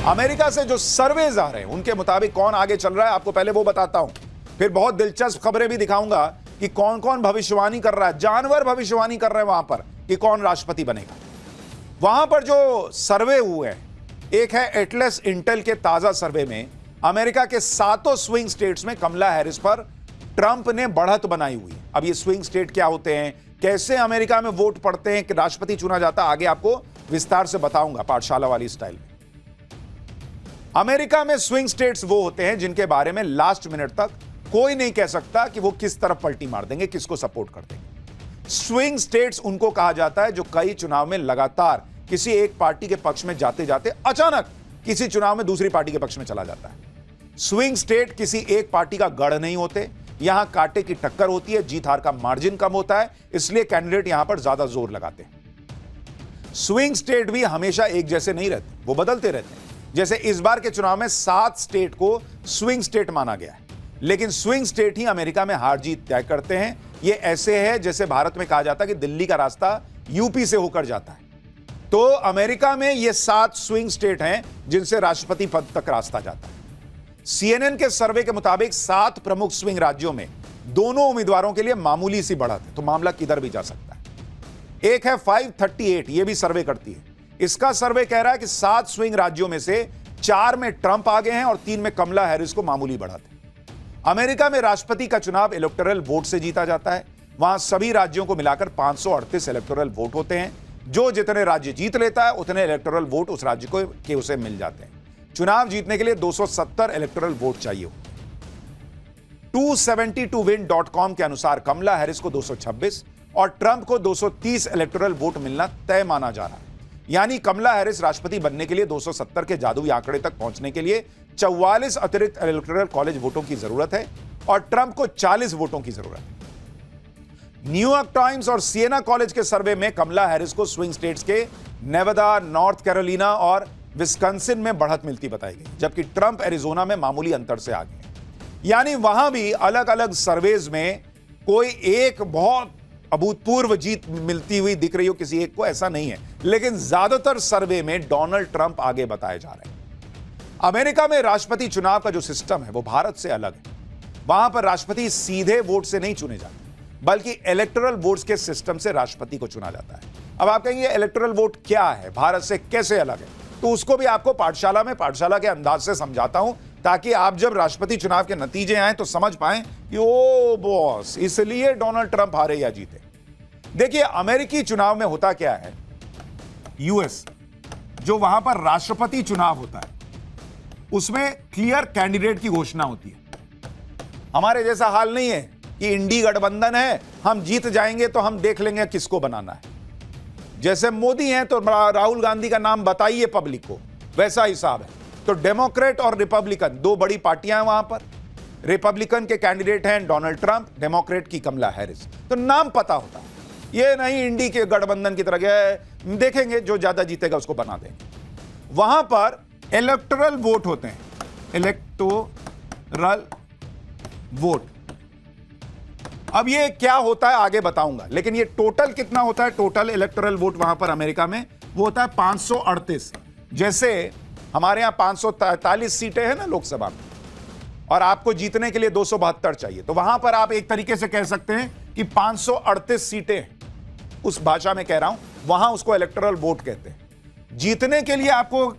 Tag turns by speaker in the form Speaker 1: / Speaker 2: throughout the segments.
Speaker 1: America से जो surveys आ रहे हैं उनके मुताबिक कौन आगे चल रहा है आपको पहले वो बताता हूं, फिर बहुत दिलचस्प खबरें भी दिखाऊंगा कि कौन कौन भविष्यवाणी कर रहा है। जानवर भविष्यवाणी कर रहे हैं वहां पर कि कौन राष्ट्रपति बनेगा। वहां पर जो सर्वे हुए हैं, एक है एटलस इंटेल के ताजा सर्वे में अमेरिका के 7 स्विंग स्टेट्स में कमला हैरिस पर ट्रंप ने बढ़त बनाई हुई। अब ये स्विंग स्टेट क्या होते हैं, कैसे अमेरिका में वोट पड़ते हैं कि राष्ट्रपति चुना जाता, आगे आपको विस्तार से बताऊंगा पाठशाला वाली स्टाइल में। अमेरिका में स्विंग स्टेट्स वो होते हैं जिनके बारे में लास्ट मिनट तक कोई नहीं कह सकता कि वो किस तरफ पलटी मार देंगे, किसको सपोर्ट कर देंगे। स्विंग स्टेट्स उनको कहा जाता है जो कई चुनाव में लगातार किसी एक पार्टी के पक्ष में जाते जाते अचानक किसी चुनाव में दूसरी पार्टी के पक्ष में चला जाता है। स्विंग स्टेट किसी एक पार्टी का गढ़ नहीं होते, यहां कांटे की टक्कर होती है, जीत हार का मार्जिन कम होता है, इसलिए कैंडिडेट यहां पर ज्यादा जोर लगाते हैं। स्विंग स्टेट भी हमेशा एक जैसे नहीं रहते, वो बदलते रहते हैं। जैसे इस बार के चुनाव में 7 स्टेट को स्विंग स्टेट माना गया है, लेकिन स्विंग स्टेट ही अमेरिका में हार जीत तय करते हैं। ये ऐसे है जैसे भारत में कहा जाता है कि दिल्ली का रास्ता यूपी से होकर जाता है। तो अमेरिका में ये 7 स्विंग स्टेट हैं जिनसे राष्ट्रपति पद तक रास्ता जाता है। CNN के सर्वे के मुताबिक 7 प्रमुख स्विंग राज्यों में दोनों उम्मीदवारों के लिए मामूली सी बढ़त है, तो मामला किधर भी जा सकता है। एक है 538, ये भी सर्वे करती है। इसका सर्वे कह रहा है कि 7 स्विंग राज्यों में से 4 में ट्रंप आगे हैं और 3 में कमला हैरिस को मामूली बढ़त है। अमेरिका में राष्ट्रपति का चुनाव इलेक्टोरल वोट से जीता जाता है। वहां सभी राज्यों को मिलाकर 538 इलेक्टोरल वोट होते हैं। जो जितने राज्य जीत लेता है उतने इलेक्टोरल वोट उस राज्य को के उसे मिल जाते हैं। चुनाव जीतने के लिए 270 इलेक्टोरल वोट चाहिए होते हैं। 272win.com के अनुसार कमला हैरिस को 226 और ट्रंप को 230 इलेक्टोरल वोट मिलना तय माना जा रहा है। यानी कमला हैरिस राष्ट्रपति बनने के लिए 270 के जादुई आंकड़े तक पहुंचने के लिए 44 अतिरिक्त इलेक्टोरल कॉलेज वोटों की जरूरत है और ट्रंप को 40 वोटों की जरूरत है। न्यूयॉर्क टाइम्स और सिएना कॉलेज के सर्वे में कमला हैरिस को स्विंग स्टेट्स के नेवादा, नॉर्थ कैरोलिना और विस्कॉन्सिन में बढ़त मिलती बताई गई, जबकि ट्रंप एरिजोना में मामूली अंतर से आगे हैं। यानी वहां भी अलग अलग सर्वेज में कोई एक बहुत अभूतपूर्व जीत मिलती हुई दिख रही हो किसी एक को, ऐसा नहीं है, लेकिन ज्यादातर सर्वे में डोनाल्ड ट्रंप आगे बताए जा रहे हैं। अमेरिका में राष्ट्रपति चुनाव का जो सिस्टम है वो भारत से अलग है। वहां पर राष्ट्रपति सीधे वोट से नहीं चुने जाते, बल्कि इलेक्टोरल वोट्स के सिस्टम से राष्ट्रपति को चुना जाता है। अब आप कहेंगे इलेक्टोरल वोट क्या है, भारत से कैसे अलग है, तो उसको भी आपको पाठशाला के अंदाज से समझाता हूं, ताकि आप जब राष्ट्रपति चुनाव के नतीजे आए तो समझ पाएं कि ओ बॉस, इसलिए डोनाल्ड ट्रंप हारे या जीते। देखिए अमेरिकी चुनाव में होता क्या है, यूएस जो वहां पर राष्ट्रपति चुनाव होता है उसमें क्लियर कैंडिडेट की घोषणा होती है। हमारे जैसा हाल नहीं है कि इंडी गठबंधन है, हम जीत जाएंगे तो हम देख लेंगे किसको बनाना है। जैसे मोदी हैं तो राहुल गांधी का नाम बताइए पब्लिक को, वैसा हिसाब है। तो डेमोक्रेट और रिपब्लिकन 2 बड़ी पार्टियां हैं वहां पर। रिपब्लिकन के कैंडिडेट हैं डोनाल्ड ट्रंप, डेमोक्रेट की कमला हैरिस। तो नाम पता होता है, ये नहीं इंडी के गठबंधन की तरह गया देखेंगे जो ज्यादा जीतेगा उसको बना देंगे। वहां पर इलेक्टोरल वोट होते हैं, इलेक्टोरल वोट। अब ये क्या होता है आगे बताऊंगा, लेकिन ये टोटल कितना होता है, टोटल इलेक्टोरल वोट वहां पर अमेरिका में वो होता है 538। जैसे हमारे यहां 543 सीटें हैं ना लोकसभा में, और आपको जीतने के लिए 272 चाहिए, तो वहां पर आप एक तरीके से कह सकते हैं कि 538 सीटें, उस भाषा में कह रहा हूं, वहां उसको इलेक्टोरल वोट कहते हैं। जीतने के लिए आपको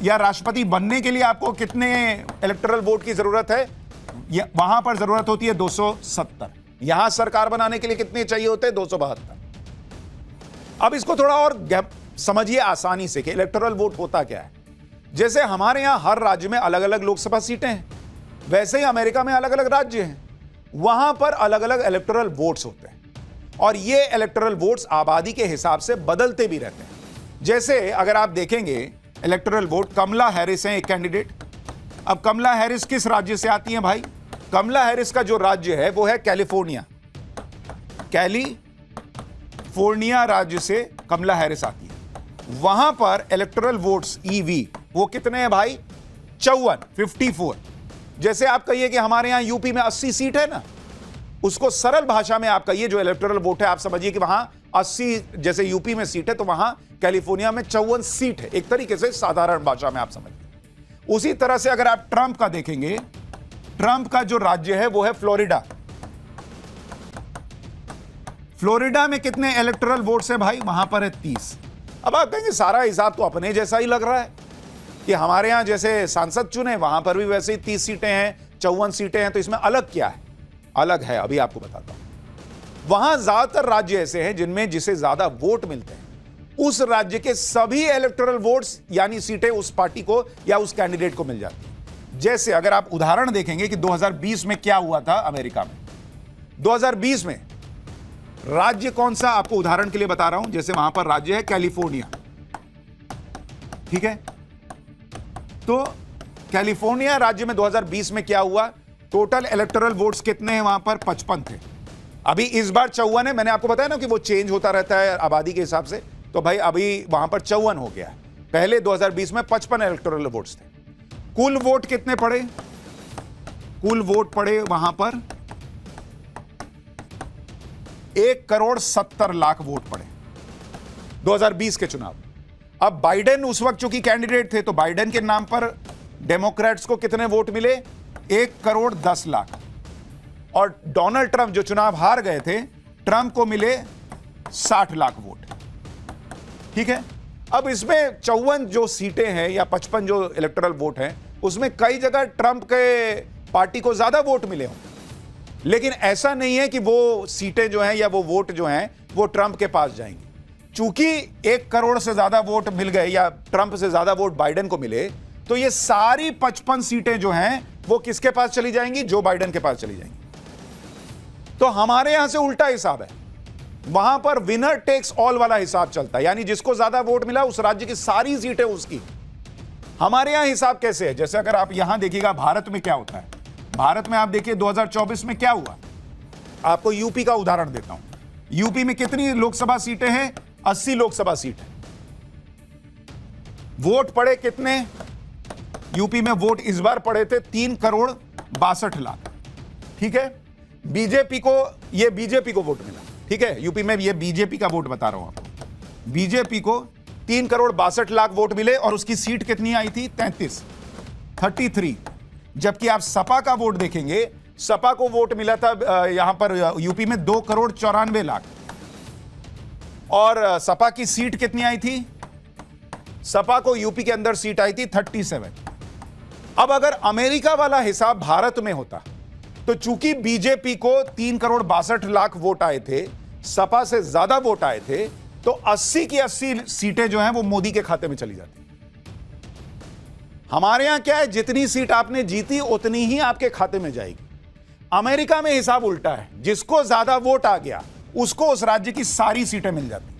Speaker 1: या राष्ट्रपति बनने के लिए आपको कितने इलेक्टोरल वोट की जरूरत है, वहां पर जरूरत होती है 270। यहां सरकार बनाने के लिए कितने चाहिए होते हैं, 272। अब इसको थोड़ा और समझिए आसानी से कि इलेक्टोरल वोट होता क्या है। जैसे हमारे यहां हर राज्य में अलग अलग लोकसभा सीटें हैं, वैसे ही अमेरिका में अलग अलग राज्य हैं, वहां पर अलग अलग इलेक्टोरल वोट्स होते हैं, और ये इलेक्टोरल वोट्स आबादी के हिसाब से बदलते भी रहते हैं। जैसे अगर आप देखेंगे इलेक्टोरल वोट, कमला हैरिस हैं एक कैंडिडेट। अब कमला हैरिस किस राज्य से आती हैं भाई, कमला हैरिस का जो राज्य है वो है कैलिफोर्निया। कैलिफोर्निया राज्य से कमला हैरिस आती है। वहां पर इलेक्टोरल वोट्स ईवी वो कितने हैं भाई, 54। जैसे आप कहिए कि हमारे यहां यूपी में 80 सीट है ना, उसको सरल भाषा में आपका ये जो इलेक्टोरल वोट है, आप समझिए कि वहां 80 जैसे यूपी में सीट है तो वहां कैलिफोर्निया में 54 सीट है। एक तरीके से साधारण भाषा में आप समझिए। उसी तरह से अगर आप ट्रंप का देखेंगे, ट्रंप का जो राज्य है वो है फ्लोरिडा। फ्लोरिडा में कितने इलेक्टोरल वोट्स हैं भाई? वहां पर है 30। अब आप कहेंगे सारा हिसाब तो अपने जैसा ही लग रहा है कि हमारे यहां जैसे सांसद चुने वहां पर भी वैसे ही 30 सीटें हैं, 54 सीटें हैं, तो इसमें अलग क्या है? अलग है, अभी आपको बताता हूं। वहां ज्यादातर राज्य ऐसे हैं जिनमें जिसे ज्यादा वोट मिलते हैं उस राज्य के सभी इलेक्टोरल वोट्स यानी सीटें उस पार्टी को या उस कैंडिडेट को मिल जाती है। जैसे अगर आप उदाहरण देखेंगे कि 2020 में क्या हुआ था अमेरिका में, 2020 में राज्य कौन सा, आपको उदाहरण के लिए बता रहा हूं। जैसे वहां पर राज्य है कैलिफोर्निया, ठीक है? तो कैलिफोर्निया राज्य में 2020 में क्या हुआ? टोटल इलेक्टोरल वोट्स कितने हैं वहां पर? 55 थे। अभी इस बार 54 है। मैंने आपको बताया ना कि वो चेंज होता रहता है आबादी के हिसाब से, तो भाई अभी वहां पर 54 हो गया है। पहले 2020 में 55 इलेक्टोरल वोट्स थे। कुल वोट कितने पड़े? कुल वोट पड़े वहां पर 1,70,00,000 वोट पड़े 2020 के चुनाव। अब बाइडेन उस वक्त चूंकि कैंडिडेट थे तो बाइडेन के नाम पर डेमोक्रेट्स को कितने वोट मिले? 1,10,00,000। और डोनाल्ड ट्रंप जो चुनाव हार गए थे, ट्रंप को मिले 60,00,000 वोट, ठीक है? अब इसमें 54 जो सीटें हैं या 55 जो इलेक्टोरल वोट हैं उसमें कई जगह ट्रंप के पार्टी को ज्यादा वोट मिले हों, लेकिन ऐसा नहीं है कि वो सीटें जो हैं या वो वोट जो हैं वो ट्रंप के पास जाएंगे। चूंकि 1 करोड़ से ज्यादा वोट मिल गए या ट्रंप से ज्यादा वोट बाइडेन को मिले, तो ये सारी 55 सीटें जो हैं वो किसके पास चली जाएंगी? जो बाइडेन के पास चली जाएंगी। तो हमारे यहां से उल्टा हिसाब है, वहां पर विनर टेक्स ऑल वाला हिसाब चलता है, यानी जिसको ज्यादा वोट मिला उस राज्य की सारी सीटें उसकी। हमारे यहां हिसाब कैसे है? जैसे अगर आप यहां देखिएगा भारत में क्या होता है, भारत में आप देखिए 2024 में क्या हुआ। आपको यूपी का उदाहरण देता हूं। यूपी में कितनी लोकसभा सीटें हैं? 80 लोकसभा सीट है। वोट पड़े कितने? यूपी में वोट इस बार पड़े थे 3,62,00,000, ठीक है? बीजेपी को, ये बीजेपी को वोट मिला, ठीक है? यूपी में ये बीजेपी का वोट बता रहा हूं आपको। बीजेपी को 3,62,00,000 वोट मिले और उसकी सीट कितनी आई थी? 33। जबकि आप सपा का वोट देखेंगे, सपा को वोट मिला था यहां पर यूपी में 2,94,00,000 और सपा की सीट कितनी आई थी? सपा को यूपी के अंदर सीट आई थी 37। अब अगर अमेरिका वाला हिसाब भारत में होता तो चूंकि बीजेपी को 3,62,00,000 वोट आए थे, सपा से ज्यादा वोट आए थे, तो 80 की 80 सीटें जो हैं वो मोदी के खाते में चली जाती। हमारे यहां क्या है, जितनी सीट आपने जीती उतनी ही आपके खाते में जाएगी। अमेरिका में हिसाब उल्टा है, जिसको ज्यादा वोट आ गया उसको उस राज्य की सारी सीटें मिल जाती।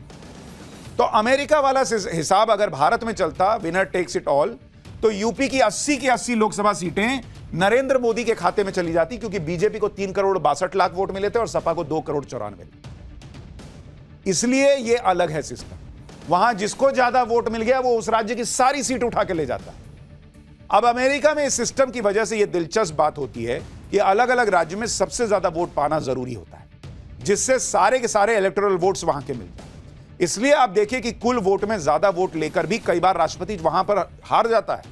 Speaker 1: तो अमेरिका वाला हिसाब अगर भारत में चलता, विनर टेक्स इट ऑल, तो यूपी की 80 लोकसभा सीटें नरेंद्र मोदी के खाते में चली जाती, क्योंकि बीजेपी को 3,62,00,000 वोट मिले थे और सपा को 2,94,00,000। इसलिए यह अलग है सिस्टम। वहां जिसको ज्यादा वोट मिल गया वो उस राज्य की सारी सीट उठा के ले जाता है। अब अमेरिका में इस सिस्टम की वजह से यह दिलचस्प बात होती है कि अलग अलग राज्य में सबसे ज्यादा वोट पाना जरूरी होता है, जिससे सारे के सारे इलेक्टोरल वोट्स वहां के मिल जाए। इसलिए आप देखिए कि कुल वोट में ज्यादा वोट लेकर भी कई बार राष्ट्रपति वहां पर हार जाता है।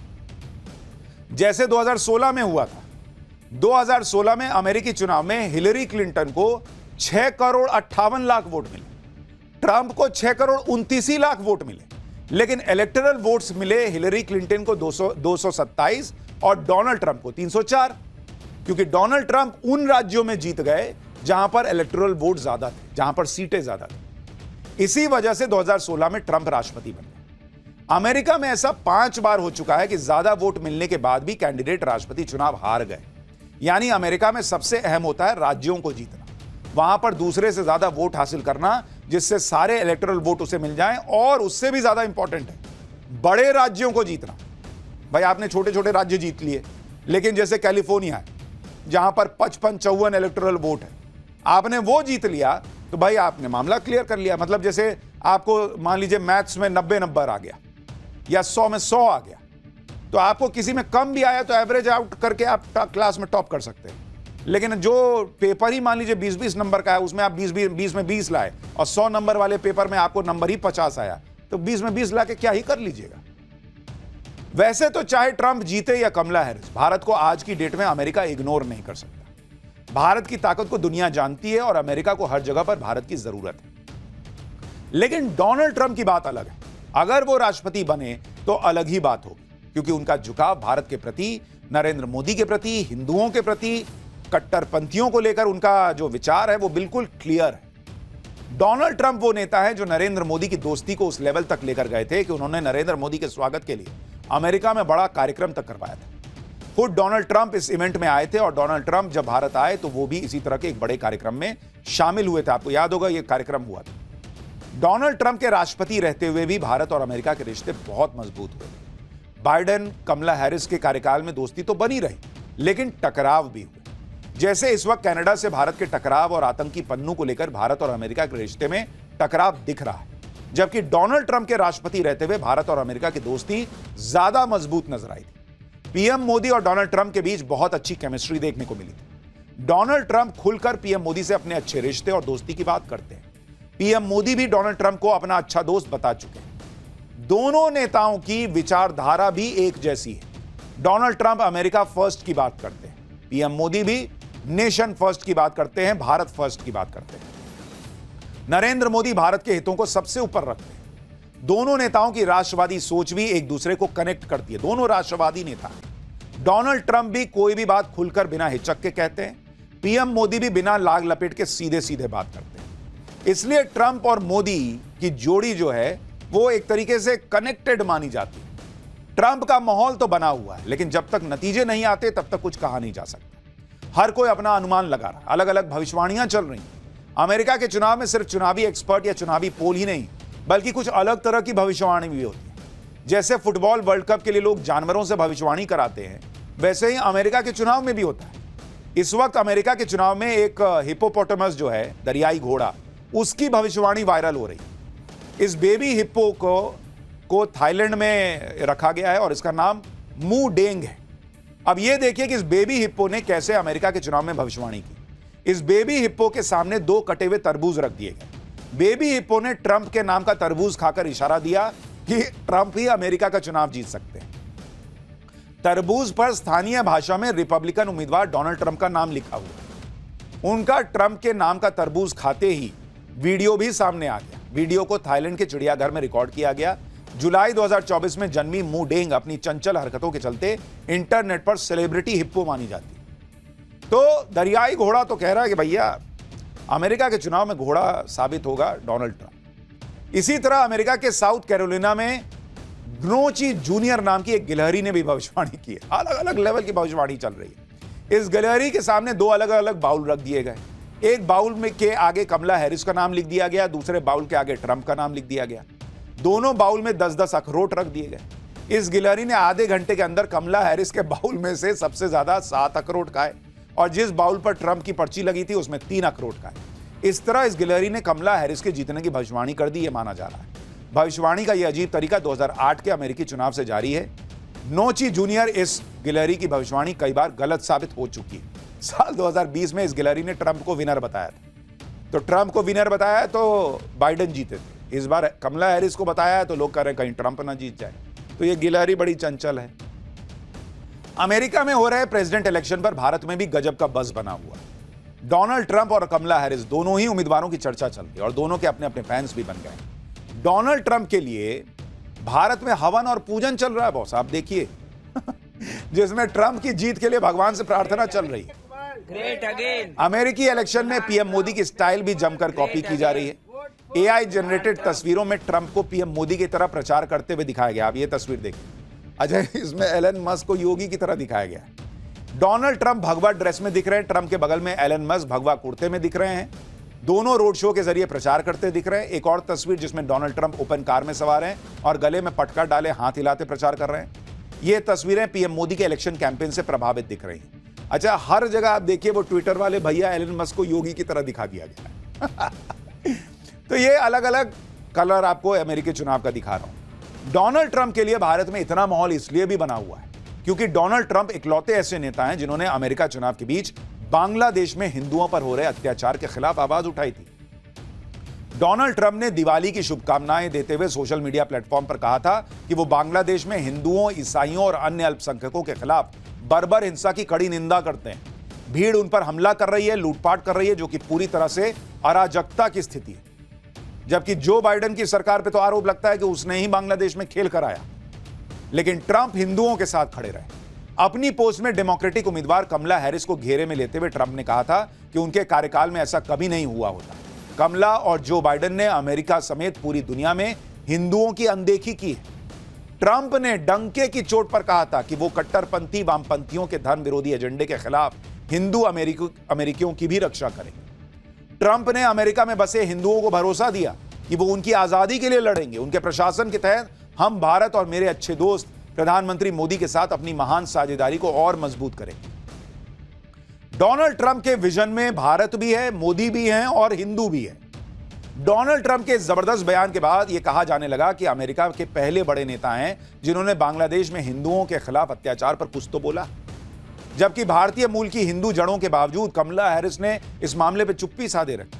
Speaker 1: जैसे 2016 में हुआ था। 2016 में अमेरिकी चुनाव में हिलरी क्लिंटन को 6,58,00,000 वोट मिले, ट्रंप को 6,29,00,000 वोट मिले, लेकिन इलेक्टोरल वोट्स मिले हिलरी क्लिंटन को 227 और डोनाल्ड ट्रंप को 304, क्योंकि डोनाल्ड ट्रंप उन राज्यों में जीत गए जहां पर इलेक्टोरल वोट ज्यादा थे, जहां पर सीटें ज्यादा थी। इसी वजह से 2016 में ट्रंप राष्ट्रपति बन गए। अमेरिका में ऐसा 5 बार हो चुका है कि ज्यादा वोट मिलने के बाद भी कैंडिडेट राष्ट्रपति चुनाव हार गए। यानी अमेरिका में सबसे अहम होता है राज्यों को जीतना, वहां पर दूसरे से ज्यादा वोट हासिल करना, जिससे सारे इलेक्टोरल वोट उसे मिल जाएं, और उससे भी ज्यादा इंपॉर्टेंट है बड़े राज्यों को जीतना। भाई आपने छोटे छोटे राज्य जीत लिए, लेकिन जैसे कैलिफोर्निया है जहां पर 55-54 इलेक्टोरल वोट है, आपने वो जीत लिया तो भाई आपने मामला क्लियर कर लिया। मतलब जैसे आपको मान लीजिए मैथ्स में 90 नंबर आ गया या 100 में 100 आ गया, तो आपको किसी में कम भी आया तो एवरेज आउट करके आप क्लास में टॉप कर सकते हैं। लेकिन जो पेपर ही मान लीजिए 20-20 नंबर का है, उसमें आप 20 में 20 लाए और 100 नंबर वाले पेपर में आपको नंबर ही 50 आया, तो 20 में 20 लाके क्या ही कर लीजिएगा। वैसे तो चाहे ट्रंप जीते या कमला हैरिस, भारत को आज की डेट में अमेरिका इग्नोर नहीं कर सकता। भारत की ताकत को दुनिया जानती है और अमेरिका को हर जगह पर भारत की जरूरत है। लेकिन डोनाल्ड ट्रंप की बात अलग है। अगर वो राष्ट्रपति बने तो अलग ही बात होगी, क्योंकि उनका झुकाव भारत के प्रति, नरेंद्र मोदी के प्रति, हिंदुओं के प्रति, कट्टरपंथियों को लेकर उनका जो विचार है वो बिल्कुल क्लियर है। डोनाल्ड ट्रंप वो नेता है जो नरेंद्र मोदी की दोस्ती को उस लेवल तक लेकर गए थे कि उन्होंने नरेंद्र मोदी के स्वागत के लिए अमेरिका में बड़ा कार्यक्रम तक करवाया था। खुद डोनाल्ड ट्रंप इस इवेंट में आए थे और डोनाल्ड ट्रंप जब भारत आए तो वो भी इसी तरह के एक बड़े कार्यक्रम में शामिल हुए थे। आपको याद होगा ये कार्यक्रम हुआ था। डोनाल्ड ट्रंप के राष्ट्रपति रहते हुए भी भारत और अमेरिका के रिश्ते बहुत मजबूत हुए। बाइडेन कमला हैरिस के कार्यकाल में दोस्ती तो बनी रही, लेकिन टकराव भी हुए। जैसे इस वक्त कनाडा से भारत के टकराव और आतंकी पन्नू को लेकर भारत और अमेरिका के रिश्ते में टकराव दिख रहा है, जबकि डोनाल्ड ट्रंप के राष्ट्रपति रहते हुए भारत और अमेरिका की दोस्ती ज्यादा मजबूत नजर आई थी। पीएम मोदी और डोनाल्ड ट्रंप के बीच बहुत अच्छी केमिस्ट्री देखने को मिली थी। डोनाल्ड ट्रंप खुलकर पीएम मोदी से अपने अच्छे रिश्ते और दोस्ती की बात करते हैं। पीएम मोदी भी डोनाल्ड ट्रंप को अपना अच्छा दोस्त बता चुके हैं। दोनों नेताओं की विचारधारा भी एक जैसी है। डोनाल्ड ट्रंप अमेरिका फर्स्ट की बात करते हैं, पीएम मोदी भी नेशन फर्स्ट की बात करते हैं, भारत फर्स्ट की बात करते हैं। नरेंद्र मोदी भारत के हितों को सबसे ऊपर रखते हैं। दोनों नेताओं की राष्ट्रवादी सोच भी एक दूसरे को कनेक्ट करती है। दोनों राष्ट्रवादी नेता हैं। डोनाल्ड ट्रंप भी कोई भी बात खुलकर बिना हिचक के कहते हैं। पीएम मोदी भी बिना लाग लपेट के सीधे सीधे बात करते हैं। इसलिए ट्रंप और मोदी की जोड़ी जो है वो एक तरीके से कनेक्टेड मानी जाती है। ट्रंप का माहौल तो बना हुआ है, लेकिन जब तक नतीजे नहीं आते तब तक कुछ कहा नहीं जा सकता। हर कोई अपना अनुमान लगा रहा है, अलग अलग भविष्यवाणियां चल रही हैं। अमेरिका के चुनाव में सिर्फ चुनावी एक्सपर्ट या चुनावी पोल ही नहीं, बल्कि कुछ अलग तरह की भविष्यवाणी भी होती है। जैसे फुटबॉल वर्ल्ड कप के लिए लोग जानवरों से भविष्यवाणी कराते हैं, वैसे ही अमेरिका के चुनाव में भी होता है। इस वक्त अमेरिका के चुनाव में एक हिप्पोपोटामस जो है, दरियाई घोड़ा, उसकी भविष्यवाणी वायरल हो रही है। इस बेबी हिप्पो को थाईलैंड में रखा गया है और इसका नाम मू डेंग है। अब यह देखिए कि इस बेबी हिप्पो ने कैसे अमेरिका के चुनाव में भविष्यवाणी की। इस बेबी हिप्पो के सामने 2 कटे हुए तरबूज रख दिए गए। बेबी हिप्पो ने ट्रंप के नाम का तरबूज खाकर इशारा दिया कि ट्रंप ही अमेरिका का चुनाव जीत सकते हैं। तरबूज पर स्थानीय भाषा में रिपब्लिकन उम्मीदवार डोनाल्ड ट्रंप का नाम लिखा हुआ। उनका ट्रंप के नाम का तरबूज खाते ही वीडियो भी सामने आ गया। वीडियो को थाईलैंड के चिड़ियाघर में रिकॉर्ड किया गया। जुलाई 2024 में जन्मी मू डेंग अपनी चंचल हरकतों के चलते इंटरनेट पर सेलिब्रिटी हिप्पो मानी जाती है। तो दरियाई घोड़ा तो कह रहा है कि भैया अमेरिका के चुनाव में घोड़ा साबित होगा डोनाल्ड ट्रंप। इसी तरह अमेरिका के साउथ कैरोलिना में ग्नोची जूनियर नाम की एक गिलहरी ने भी भविष्यवाणी की है। अलग अलग लेवल की भविष्यवाणी चल रही है। इस गिलहरी के सामने 2 अलग अलग बाउल रख दिए गए। एक बाउल में के आगे कमला हैरिस का नाम लिख दिया गया, दूसरे बाउल के आगे ट्रंप का नाम लिख दिया गया। दोनों बाउल में 10-10 अखरोट रख दिए गए। इस गिलहरी ने आधे घंटे के अंदर कमला हैरिस के बाउल में से सबसे ज्यादा 7 अखरोट खाए और जिस बाउल पर ट्रंप की पर्ची लगी थी उसमें 3 अखरोट खाए। इस तरह इस गिलहरी ने कमला हैरिस के जीतने की भविष्यवाणी कर दी, यह माना जा रहा है। भविष्यवाणी का यह अजीब तरीका 2008 के अमेरिकी चुनाव से जारी है। नोची जूनियर इस गिलहरी की भविष्यवाणी कई बार गलत साबित हो चुकी है। साल 2020 में इस गिलहरी ने ट्रंप को विनर बताया था, तो ट्रंप को विनर बताया तो बाइडेन जीते थे। इस बार कमला हैरिस को बताया है तो लोग कह रहे हैं कहीं ट्रंप ना जीत जाए। तो ये गिलहरी बड़ी चंचल है। अमेरिका में हो रहे प्रेसिडेंट इलेक्शन पर भारत में भी गजब का बज़ बना हुआ है। डोनाल्ड ट्रंप और कमला हैरिस दोनों ही उम्मीदवारों की चर्चा चल रही है और दोनों के अपने अपने फैंस भी बन गए। डोनाल्ड ट्रंप के लिए भारत में हवन और पूजन चल रहा है बॉस, आप देखिए जिसमें ट्रंप की जीत के लिए भगवान से प्रार्थना चल रही है।
Speaker 2: Great again.
Speaker 1: अमेरिकी इलेक्शन में पीएम मोदी की स्टाइल भी जमकर कॉपी की जा रही है। एआई जनरेटेड तस्वीरों में ट्रंप को पीएम मोदी की तरह प्रचार करते हुए दिखाया गया। आप ये तस्वीर देखिए। अजय, इसमें एलन मस्क को योगी की तरह दिखाया गया। डोनाल्ड ट्रंप भगवा ड्रेस में दिख रहे हैं, ट्रंप के बगल में एलन मस्क भगवा कुर्ते में दिख रहे हैं। दोनों रोड शो के जरिए प्रचार करते दिख रहे हैं। एक और तस्वीर जिसमें डोनाल्ड ट्रंप ओपन कार में सवार हैं और गले में पटका डाले हाथ हिलाते प्रचार कर रहे हैं। ये तस्वीरें पीएम मोदी के इलेक्शन कैंपेन से प्रभावित दिख रही हैं। अच्छा, हर जगह आप देखिए वो ट्विटर वाले भैया एलन मस्क को योगी की तरह दिखा दिया गया तो ये अलग अलग कलर आपको अमेरिकी चुनाव का दिखा रहा हूं। डोनाल्ड ट्रंप के लिए भारत में इतना माहौल इसलिए भी बना हुआ है क्योंकि डोनाल्ड ट्रंप इकलौते ऐसे नेता हैं जिन्होंने अमेरिका चुनाव के बीच बांग्लादेश में हिंदुओं पर हो रहे अत्याचार के खिलाफ आवाज उठाई थी। डोनाल्ड ट्रंप ने दिवाली की शुभकामनाएं देते हुए सोशल मीडिया प्लेटफॉर्म पर कहा था कि वो बांग्लादेश में हिंदुओं, ईसाइयों और अन्य अल्पसंख्यकों के खिलाफ बर्बर हिंसा की कड़ी निंदा करते हैं। भीड़ उन पर हमला कर रही है, लूटपाट कर रही है, जो कि पूरी तरह से अराजकता की स्थिति है। जबकि जो बाइडेन की सरकार पर तो आरोप लगता है कि उसने ही बांग्लादेश में खेल कराया, लेकिन ट्रंप हिंदुओं के साथ खड़े रहे। अपनी पोस्ट में डेमोक्रेटिक उम्मीदवार कमला हैरिस को घेरे में लेते हुए ट्रंप ने कहा था कि उनके कार्यकाल में ऐसा कभी नहीं हुआ होता। कमला और जो बाइडेन ने अमेरिका समेत पूरी दुनिया में हिंदुओं की अनदेखी की है। ट्रंप ने डंके की चोट पर कहा था कि वो कट्टरपंथी वामपंथियों के धर्म विरोधी एजेंडे के खिलाफ हिंदू अमेरिकियों की भी रक्षा करेंगे। ट्रंप ने अमेरिका में बसे हिंदुओं को भरोसा दिया कि वो उनकी आजादी के लिए लड़ेंगे। उनके प्रशासन के तहत हम भारत और मेरे अच्छे दोस्त प्रधानमंत्री मोदी के साथ अपनी महान साझेदारी को और मजबूत करेंगे। डोनाल्ड ट्रंप के विजन में भारत भी है, मोदी भी हैं और हिंदू भी है। डोनाल्ड ट्रंप के जबरदस्त बयान के बाद यह कहा जाने लगा कि अमेरिका के पहले बड़े नेता हैं जिन्होंने बांग्लादेश में हिंदुओं के खिलाफ अत्याचार पर कुछ तो बोला। जबकि भारतीय मूल की हिंदू जड़ों के बावजूद कमला हैरिस ने इस मामले पर चुप्पी साधे रखी।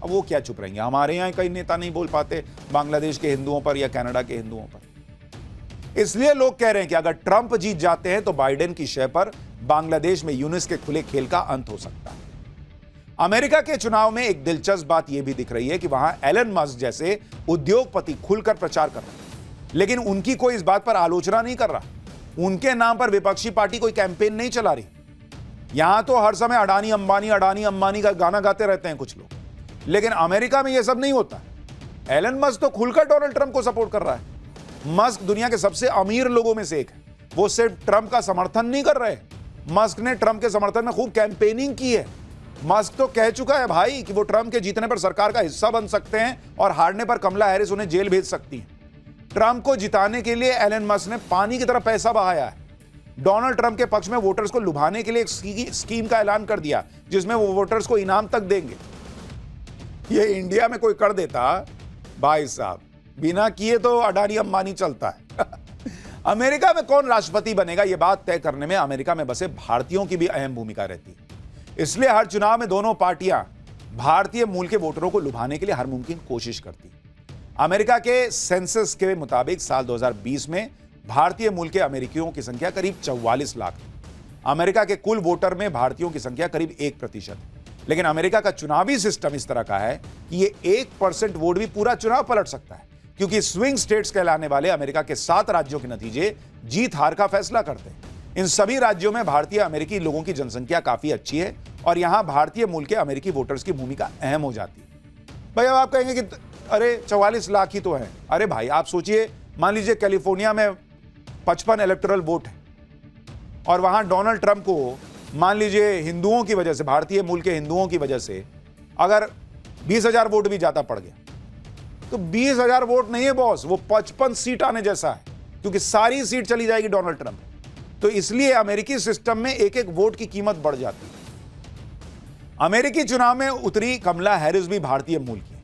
Speaker 1: अब वो क्या चुप रहेंगे? हमारे यहां कई नेता नहीं बोल पाते बांग्लादेश के हिंदुओं पर या कनाडा के हिंदुओं पर। इसलिए लोग कह रहे हैं कि अगर ट्रंप जीत जाते हैं तो बाइडेन की शय पर बांग्लादेश में यूनिस के खुले खेल का अंत हो सकता है। अमेरिका के चुनाव में एक दिलचस्प बात यह भी दिख रही है कि वहां एलन मस्क जैसे उद्योगपति खुलकर प्रचार कर रहे हैं, लेकिन उनकी कोई इस बात पर आलोचना नहीं कर रहा। उनके नाम पर विपक्षी पार्टी कोई कैंपेन नहीं चला रही। यहां तो हर समय अडानी अंबानी का गाना गाते रहते हैं कुछ लोग, लेकिन अमेरिका में यह सब नहीं होता। एलन मस्क तो खुलकर डोनाल्ड ट्रंप को सपोर्ट कर रहा है। मस्क दुनिया के सबसे अमीर लोगों में से एक है। वो सिर्फ ट्रंप का समर्थन नहीं कर रहे, मस्क ने ट्रंप के समर्थन में खूब कैंपेनिंग की है। मस्क तो कह चुका है भाई कि वो ट्रंप के जीतने पर सरकार का हिस्सा बन सकते हैं और हारने पर कमला हैरिस उन्हें जेल भेज सकती है। ट्रंप को जिताने के लिए एलन मस्क ने पानी की तरह पैसा बहाया है। डोनाल्ड ट्रंप के पक्ष में वोटर्स को लुभाने के लिए एक स्कीम का ऐलान कर दिया जिसमें वो वोटर्स को इनाम तक देंगे। ये इंडिया में कोई कर देता भाई साहब, बिना किए तो अडानी अंबानी चलता है। अमेरिका में कौन राष्ट्रपति बनेगा यह बात तय करने में अमेरिका में बसे भारतीयों की भी अहम भूमिका रहती है। इसलिए हर चुनाव में दोनों पार्टियां भारतीय मूल के वोटरों को लुभाने के लिए हर मुमकिन कोशिश करती। अमेरिका के सेंसस के मुताबिक साल 2020 में भारतीय मूल के अमेरिकियों की संख्या करीब 44 लाख थी। अमेरिका के कुल वोटर में भारतीयों की संख्या करीब 1% है। लेकिन अमेरिका का चुनावी सिस्टम इस तरह का है कि ये 1% वोट भी पूरा चुनाव पलट सकता है, क्योंकि स्विंग स्टेट्स कहलाने वाले अमेरिका के 7 राज्यों के नतीजे जीत हार का फैसला करते हैं। इन सभी राज्यों में भारतीय अमेरिकी लोगों की जनसंख्या काफी अच्छी है और यहां भारतीय मूल के अमेरिकी वोटर्स की भूमिका अहम हो जाती है। भाई अब आप कहेंगे कि अरे 44 लाख ही तो है। अरे भाई आप सोचिए, मान लीजिए कैलिफोर्निया में 55 इलेक्टोरल वोट है और वहां डोनाल्ड ट्रंप को मान लीजिए हिंदुओं की वजह से, भारतीय मूल के हिंदुओं की वजह से अगर 20,000 वोट भी ज्यादा पड़ गया तो 20,000 वोट नहीं है बॉस, वो 55 सीट आने जैसा है, क्योंकि सारी सीट चली जाएगी डोनाल्ड ट्रंप। तो इसलिए अमेरिकी सिस्टम में एक एक वोट की कीमत बढ़ जाती है। अमेरिकी चुनाव में उतरी कमला हैरिस भी भारतीय मूल की,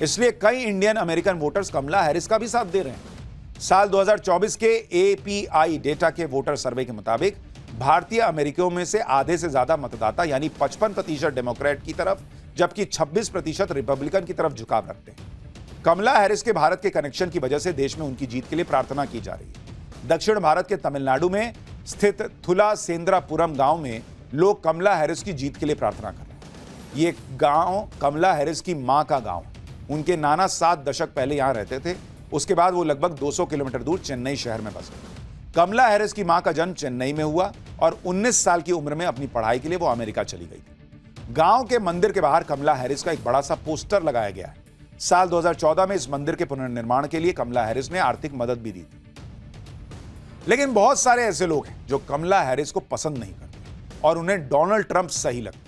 Speaker 1: इसलिए कई इंडियन अमेरिकन वोटर्स कमला हैरिस का भी साथ दे रहे हैं। साल 2024 के API डेटा के वोटर सर्वे के मुताबिक भारतीय अमेरिकियों में से आधे से ज्यादा मतदाता यानी 55% डेमोक्रेट की तरफ जबकि 26% रिपब्लिकन की तरफ झुकाव रखते हैं। कमला हैरिस के भारत के कनेक्शन की वजह से देश में उनकी जीत के लिए प्रार्थना की जा रही है। दक्षिण भारत के तमिलनाडु में स्थित थुला सेंद्रापुरम गांव में लोग कमला हैरिस की जीत के लिए प्रार्थना कर रहे हैं। ये गांव कमला हैरिस की मां का गांव है। उनके नाना 7 दशक पहले यहां रहते थे। उसके बाद वो लगभग 200 किलोमीटर दूर चेन्नई शहर में बस गए। कमला हैरिस की मां का जन्म चेन्नई में हुआ और 19 साल की उम्र में अपनी पढ़ाई के लिए वो अमेरिका चली गई थी। गांव के मंदिर के बाहर कमला हैरिस का एक बड़ा सा पोस्टर लगाया गया है। साल 2014 में इस मंदिर के पुनर्निर्माण के लिए कमला हैरिस ने आर्थिक मदद भी दी थी। लेकिन बहुत सारे ऐसे लोग हैं जो कमला हैरिस को पसंद नहीं करते और उन्हें डोनाल्ड ट्रंप सही लगता है।